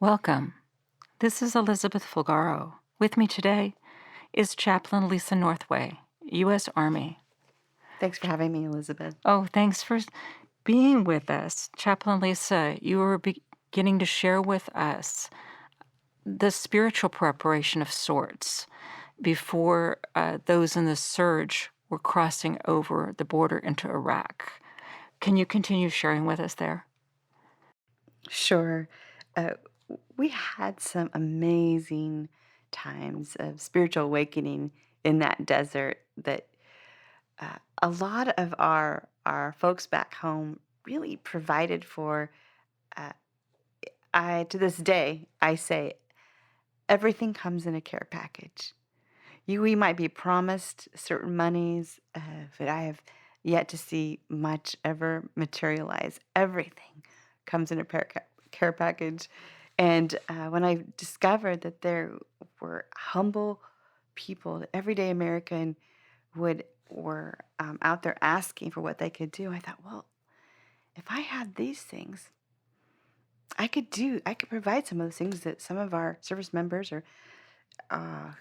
Welcome. This is Elizabeth Fulgaro. With me today is Chaplain Lisa Northway, U.S. Army. Thanks for having me, Elizabeth. Oh, thanks for being with us. Chaplain Lisa, you were beginning to share with us the spiritual preparation of sorts before those in the surge were crossing over the border into Iraq. Can you continue sharing with us there? Sure. Uh, we had some amazing times of spiritual awakening in that desert that a lot of our folks back home really provided for. Uh, I to this day I say everything comes in a care package. We might be promised certain monies, but I have yet to see much ever materialize. Everything comes in a care package. And when I discovered that there were humble people, everyday American were out there asking for what they could do, I thought, well, if I had these things, I could provide some of those things that some of our service members or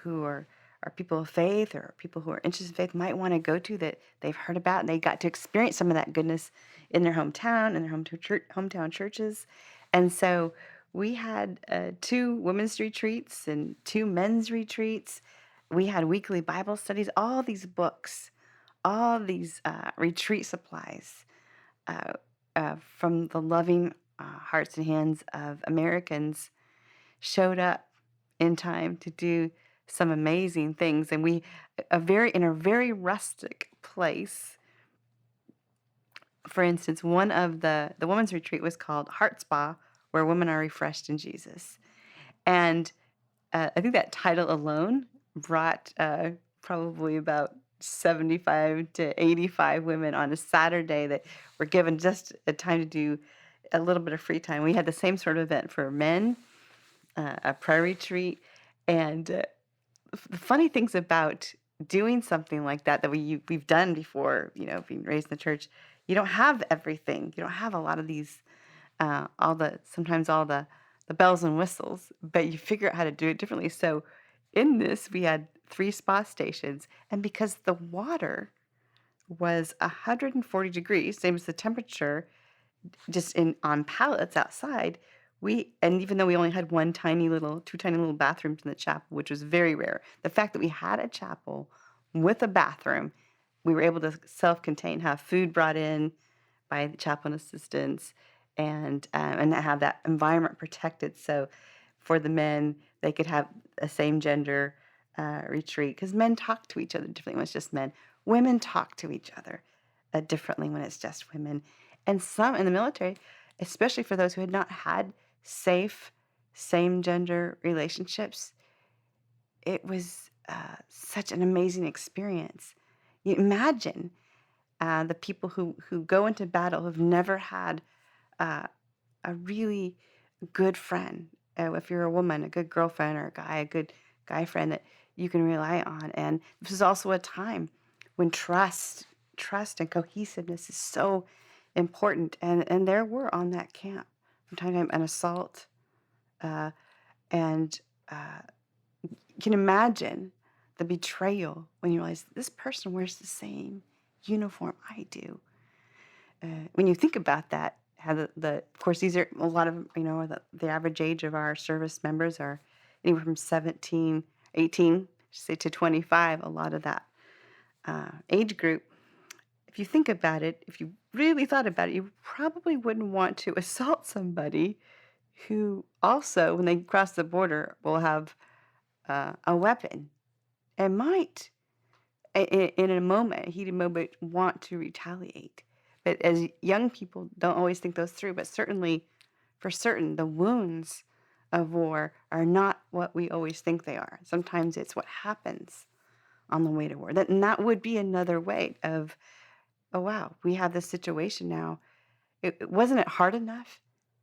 who are people of faith or people who are interested in faith might want to go to that they've heard about and they got to experience some of that goodness in their hometown and their hometown churches. And so we had two women's retreats and two men's retreats. We had weekly Bible studies, all these books, all these retreat supplies uh, from the loving hearts and hands of Americans showed up in time to do some amazing things. And we in a very rustic place. For instance, one of the women's retreat was called Heart Spa, where women are refreshed in Jesus. And I think that title alone brought probably about 75 to 85 women on a Saturday that were given just a time to do a little bit of free time. We had the same sort of event for men, a prayer retreat, and the funny things about doing something like that we've done before, being raised in the church, you don't have everything. You don't have a lot of these, sometimes all the bells and whistles, but you figure out how to do it differently. So in this, we had 3 spa stations, and because the water was 140 degrees, same as the temperature, just in on pallets outside, and even though we only had two tiny little bathrooms in the chapel, which was very rare, the fact that we had a chapel with a bathroom, we were able to self-contain, have food brought in by the chaplain assistants, and have that environment protected. So for the men, they could have a same gender retreat because men talk to each other differently when it's just men. Women talk to each other differently when it's just women. And some in the military, especially for those who had not had safe same gender relationships, it was such an amazing experience. You imagine the people who go into battle who've never had uh, a really good friend. If you're a woman, a good girlfriend, or a good guy friend that you can rely on. And this is also a time when trust and cohesiveness is so important. And there were on that camp from time to time an assault, uh, and you can imagine the betrayal when you realize this person wears the same uniform I do. When you think about that, how of course, these are a lot of, the average age of our service members are anywhere from 17, 18, say to 25, a lot of that age group. If you think about it, if you really thought about it, you probably wouldn't want to assault somebody who also, when they cross the border, will have a weapon and might, in a moment, a heated moment, want to retaliate. But as young people, don't always think those through. But certainly, for certain, the wounds of war are not what we always think they are. Sometimes it's what happens on the way to war. And that would be another way of, oh, wow, we have this situation now. Wasn't it hard enough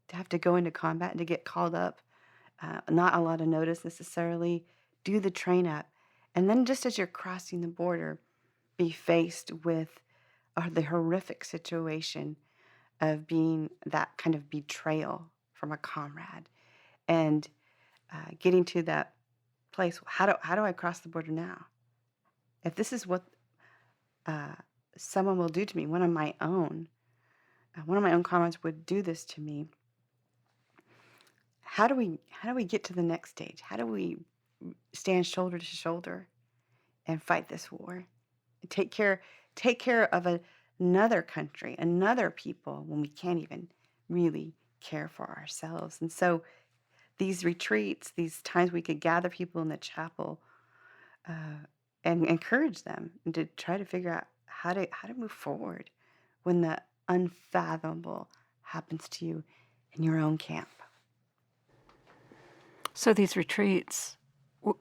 to have to go into combat and to get called up? Not a lot of notice necessarily. Do the train up. And then just as you're crossing the border, be faced with the horrific situation of being that kind of betrayal from a comrade. and getting to that place. How do I cross the border now? If this is what uh, someone will do to me, one of my own comrades would do this to me. How do we get to the next stage? How do we stand shoulder to shoulder and fight this war? Take care take care of another country, another people when we can't even really care for ourselves. And so these retreats, these times we could gather people in the chapel uh, and encourage them and to try to figure out how to move forward when the unfathomable happens to you in your own camp. So these retreats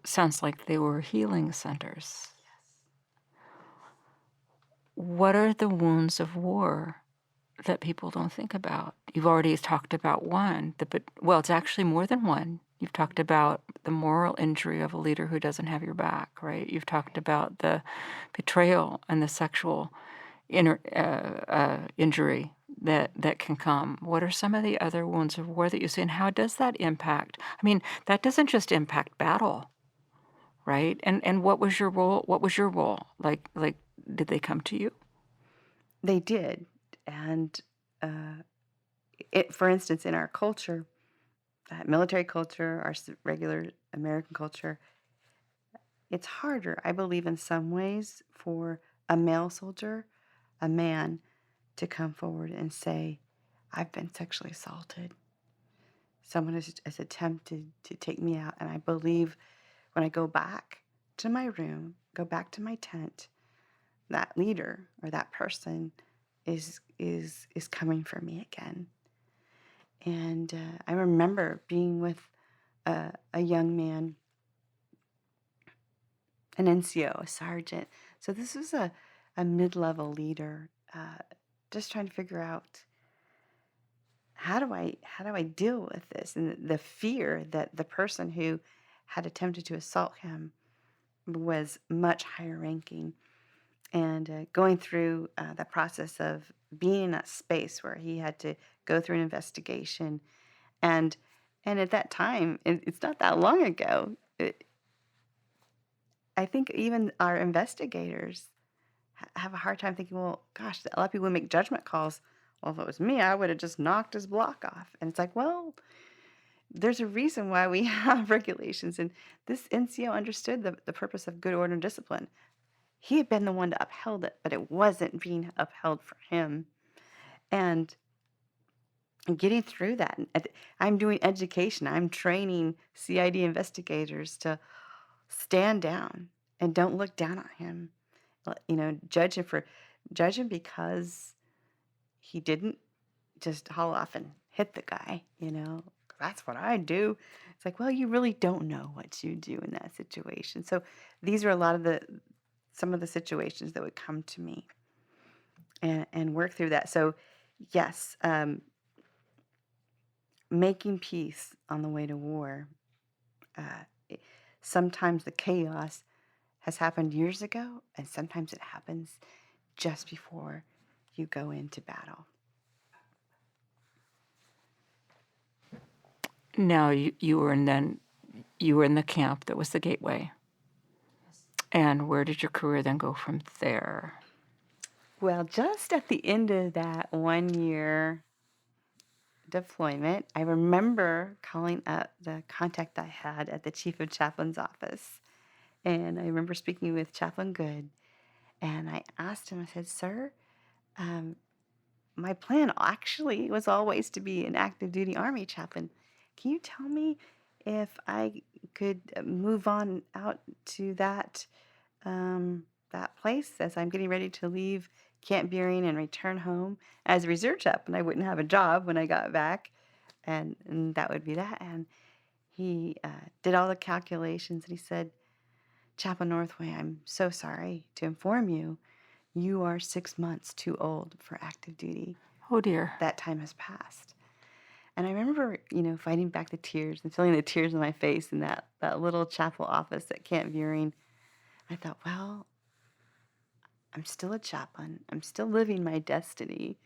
sounds like they were healing centers. What are the wounds of war that people don't think about? You've already talked about one, but it's actually more than one. You've talked about the moral injury of a leader who doesn't have your back, right? You've talked about the betrayal and the sexual injury that can come. What are some of the other wounds of war that you see, and how does that impact? I mean, that doesn't just impact battle, right? And what was your role? What was your role? Like, did they come to you? They did. And uh, for instance, in our culture, military culture, our regular American culture, it's harder, I believe, in some ways for a male soldier, a man, to come forward and say, I've been sexually assaulted. Someone has attempted to take me out. And I believe when I go back to my room, go back to my tent, that leader or that person is coming for me again. And I remember being with a young man, an NCO, a sergeant. So this was a mid-level leader, just trying to figure out how do I deal with this, and the fear that the person who had attempted to assault him was much higher ranking, and going through the process of being in that space where he had to go through an investigation, and at that time, it's not that long ago. I think even our investigators have a hard time thinking, well, gosh, a lot of people make judgment calls. Well, if it was me, I would have just knocked his block off. And it's like, well, there's a reason why we have regulations. And this NCO understood the purpose of good order and discipline. He had been the one to upheld it, but it wasn't being upheld for him. And getting through that, I'm doing education. I'm training CID investigators to stand down and don't look down on him. Judge him because he didn't just haul off and hit the guy. That's what I do. It's like, well, you really don't know what you do in that situation. So these are some of the situations that would come to me and work through that. So yes, making peace on the way to war. Uh, Sometimes the chaos has happened years ago, and sometimes it happens just before you go into battle. Now you were in the camp that was the gateway. And where did your career then go from there? Well, just at the end of that 1 year deployment, I remember calling up the contact I had at the Chief of Chaplain's office. And I remember speaking with Chaplain Good. And I asked him, I said, Sir, my plan actually was always to be an active duty Army chaplain. Can you tell me if I could move on out to that place as I'm getting ready to leave Camp Beering and return home as a reserve chaplain? I wouldn't have a job when I got back, and that would be that. And he did all the calculations, and he said, Chaplain Northway, I'm so sorry to inform you, you are 6 months too old for active duty. Oh dear. That time has passed. And I remember, fighting back the tears and feeling the tears in my face in that little chapel office at Camp Beering. I thought, well, I'm still a chaplain. I'm still living my destiny.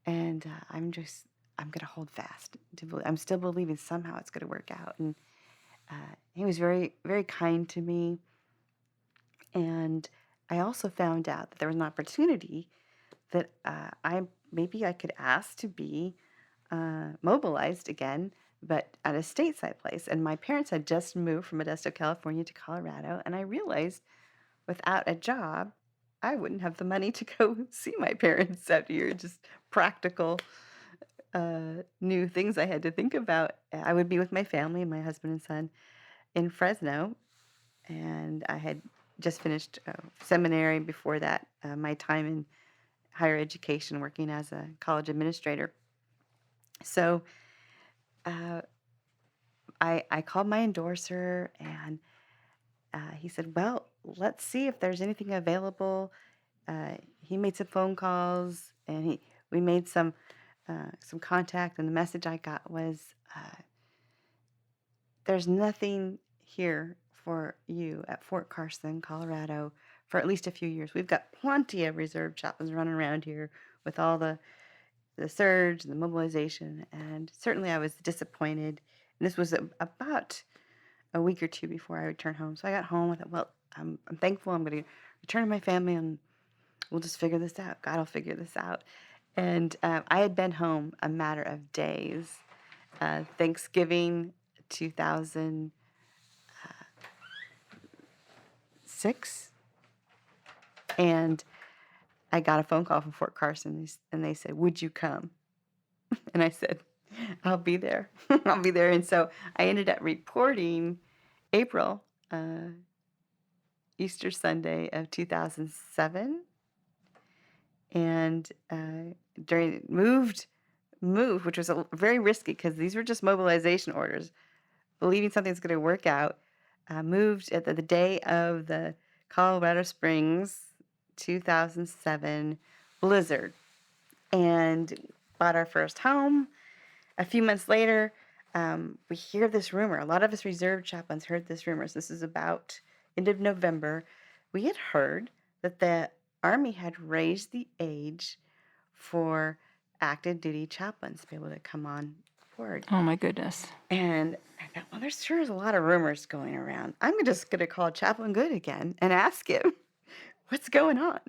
And I'm going to hold fast. I'm still believing somehow it's going to work out. And he was very, very kind to me. And I also found out that there was an opportunity that maybe I could ask to be mobilized again, but at a stateside place. And my parents had just moved from Modesto, California to Colorado, and I realized without a job, I wouldn't have the money to go see my parents out here. Just practical new things I had to think about. I would be with my family, my husband and son, in Fresno, and I had just finished seminary before that, my time in higher education working as a college administrator. So uh, I called my endorser, and he said, well, let's see if there's anything available. He made some phone calls, and we made some contact, and the message I got was, there's nothing here for you at Fort Carson, Colorado, for at least a few years. We've got plenty of reserve chaplains running around here with all the surge and the mobilization, and certainly I was disappointed. And this was about a week or two before I returned home. So I got home. I thought, well, I'm thankful. I'm going to return to my family, and we'll just figure this out. God will figure this out. And I had been home a matter of days. Thanksgiving 2006, and I got a phone call from Fort Carson, and they said, would you come? And I said, I'll be there. I'll be there. And so I ended up reporting April, Easter Sunday of 2007. And moved, which was very risky because these were just mobilization orders, believing something's going to work out. Moved at the day of the Colorado Springs 2007 blizzard, and bought our first home. A few months later, we hear this rumor. A lot of us reserve chaplains heard this rumor. So this is about end of November. We had heard that the Army had raised the age for active duty chaplains to be able to come on board. Oh, my goodness. And I thought, well, there's sure is a lot of rumors going around. I'm just going to call Chaplain Good again and ask him, what's going on?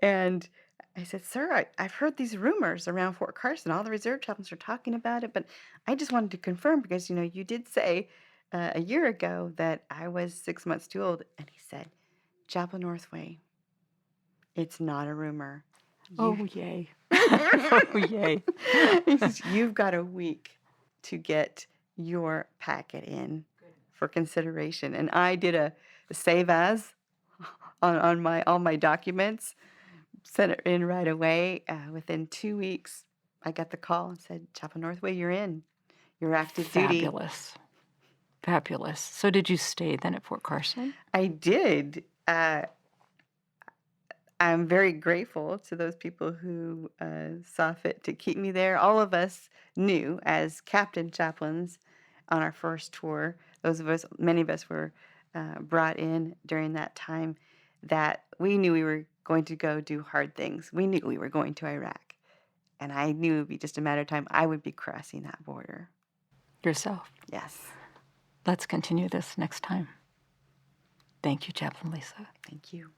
And I said, sir, I've heard these rumors around Fort Carson. All the reserve chaplains are talking about it, but I just wanted to confirm because, you did say a year ago that I was 6 months too old. And he said, Chaplain Northway, it's not a rumor. Oh, yay. Oh, yay. He says, you've got a week to get your packet in for consideration. And I did a save as on all my documents, sent it in right away. Within 2 weeks, I got the call and said, Chaplain Northway, you're in. You're active duty. Fabulous. Fabulous. So did you stay then at Fort Carson? I did. I'm very grateful to those people who saw fit to keep me there. All of us knew as captain chaplains on our first tour, many of us were brought in during that time, that we knew we were going to go do hard things. We knew we were going to Iraq. And I knew it would be just a matter of time I would be crossing that border. Yourself. Yes. Let's continue this next time. Thank you, Chaplain Lisa. Thank you.